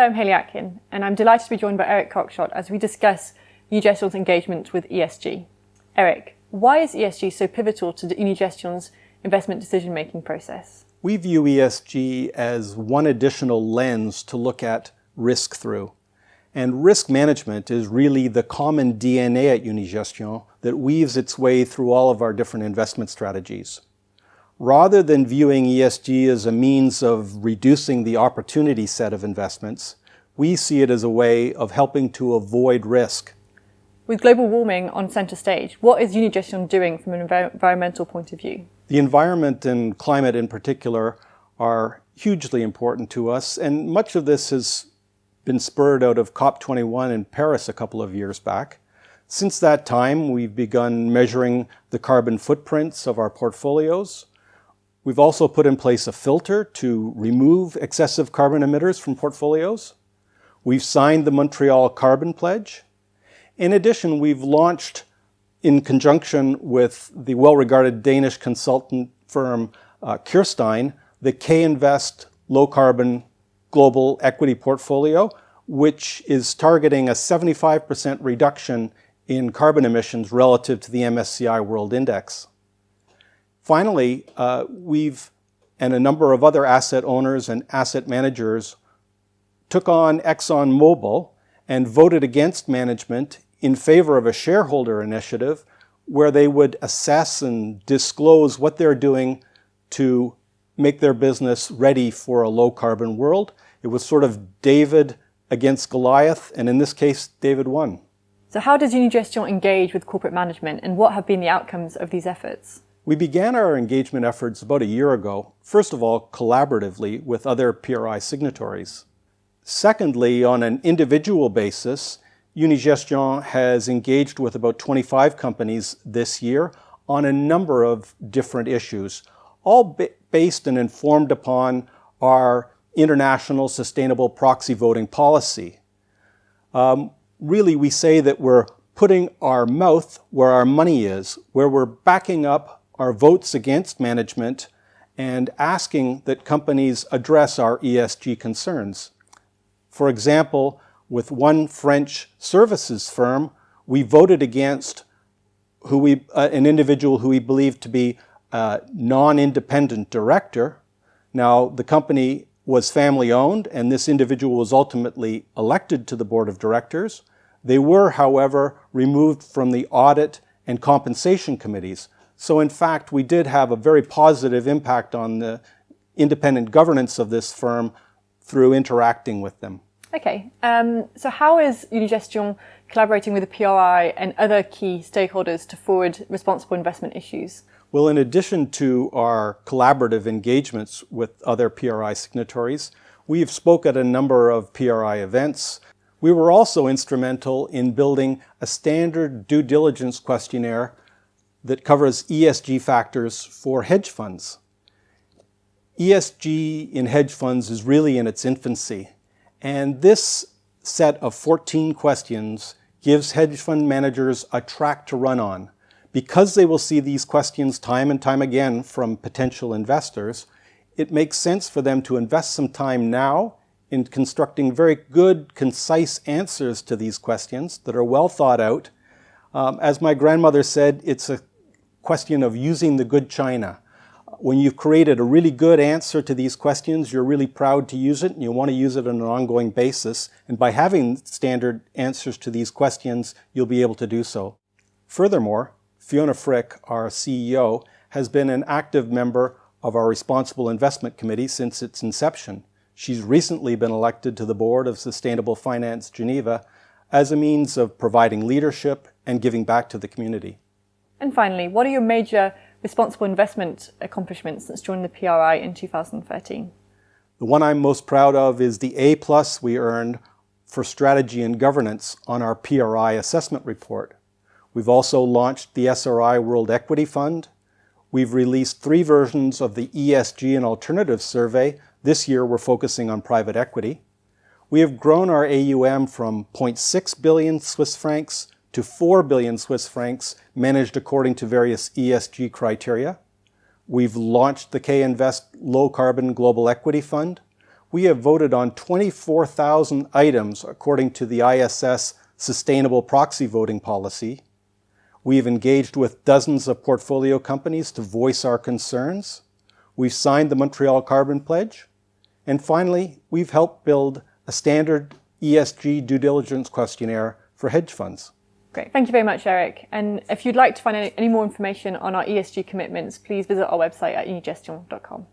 I'm Hayley Atkin, and I'm delighted to be joined by Eric Cockshutt as we discuss Unigestion's engagement with ESG. Eric, why is ESG so pivotal to Unigestion's investment decision-making process? We view ESG as one additional lens to look at risk through. And risk management is really the common DNA at Unigestion that weaves its way through all of our different investment strategies. Rather than viewing ESG as a means of reducing the opportunity set of investments, we see it as a way of helping to avoid risk. With global warming on centre stage, what is Unigestion doing from an environmental point of view? The environment and climate in particular are hugely important to us, and much of this has been spurred out of COP21 in Paris a couple of years back. Since that time, we've begun measuring the carbon footprints of our portfolios. We've also put in place a filter to remove excessive carbon emitters from portfolios. We've signed the Montreal Carbon Pledge. In addition, we've launched, in conjunction with the well-regarded Danish consultant firm Kirstein, the K-Invest Low Carbon Global Equity Portfolio, which is targeting a 75% reduction in carbon emissions relative to the MSCI World Index. Finally, we've, and a number of other asset owners and asset managers, took on ExxonMobil and voted against management in favor of a shareholder initiative where they would assess and disclose what they're doing to make their business ready for a low-carbon world. It was sort of David against Goliath, and in this case, David won. So how does Unigestion engage with corporate management, and what have been the outcomes of these efforts? We began our engagement efforts about a year ago, first of all, collaboratively with other PRI signatories. Secondly, on an individual basis, Unigestion has engaged with about 25 companies this year on a number of different issues, all based and informed upon our international sustainable proxy voting policy. Really, we say that we're putting our mouth where our money is, where we're backing up our votes against management and asking that companies address our ESG concerns. For example, with one French services firm, we voted against an individual who we believed to be a non-independent director. Now, the company was family-owned, and this individual was ultimately elected to the board of directors. They were, however, removed from the audit and compensation committees. So in fact, we did have a very positive impact on the independent governance of this firm through interacting with them. Okay, so how is Unigestion collaborating with the PRI and other key stakeholders to forward responsible investment issues? Well, in addition to our collaborative engagements with other PRI signatories, we have spoke at a number of PRI events. We were also instrumental in building a standard due diligence questionnaire that covers ESG factors for hedge funds. ESG in hedge funds is really in its infancy, and this set of 14 questions gives hedge fund managers a track to run on. Because they will see these questions time and time again from potential investors, it makes sense for them to invest some time now in constructing very good, concise answers to these questions that are well thought out. As my grandmother said, it's a question of using the good china. When you've created a really good answer to these questions, you're really proud to use it, and you want to use it on an ongoing basis. And by having standard answers to these questions, you'll be able to do so. Furthermore, Fiona Frick, our CEO, has been an active member of our Responsible Investment Committee since its inception. She's recently been elected to the board of Sustainable Finance Geneva as a means of providing leadership and giving back to the community. And finally, what are your major responsible investment accomplishments since joining the PRI in 2013? The one I'm most proud of is the A+ we earned for strategy and governance on our PRI assessment report. We've also launched the SRI World Equity Fund. We've released 3 versions of the ESG and Alternatives Survey. This year we're focusing on private equity. We have grown our AUM from 0.6 billion Swiss francs to 4 billion Swiss francs managed according to various ESG criteria. We've launched the K-Invest Low Carbon Global Equity Fund. we have voted on 24,000 items according to the ISS Sustainable Proxy Voting Policy. We have engaged with dozens of portfolio companies to voice our concerns. We've signed the Montreal Carbon Pledge. And finally, we've helped build a standard ESG due diligence questionnaire for hedge funds. Great. Thank you very much, Eric. And if you'd like to find any more information on our ESG commitments, please visit our website at unigestion.com.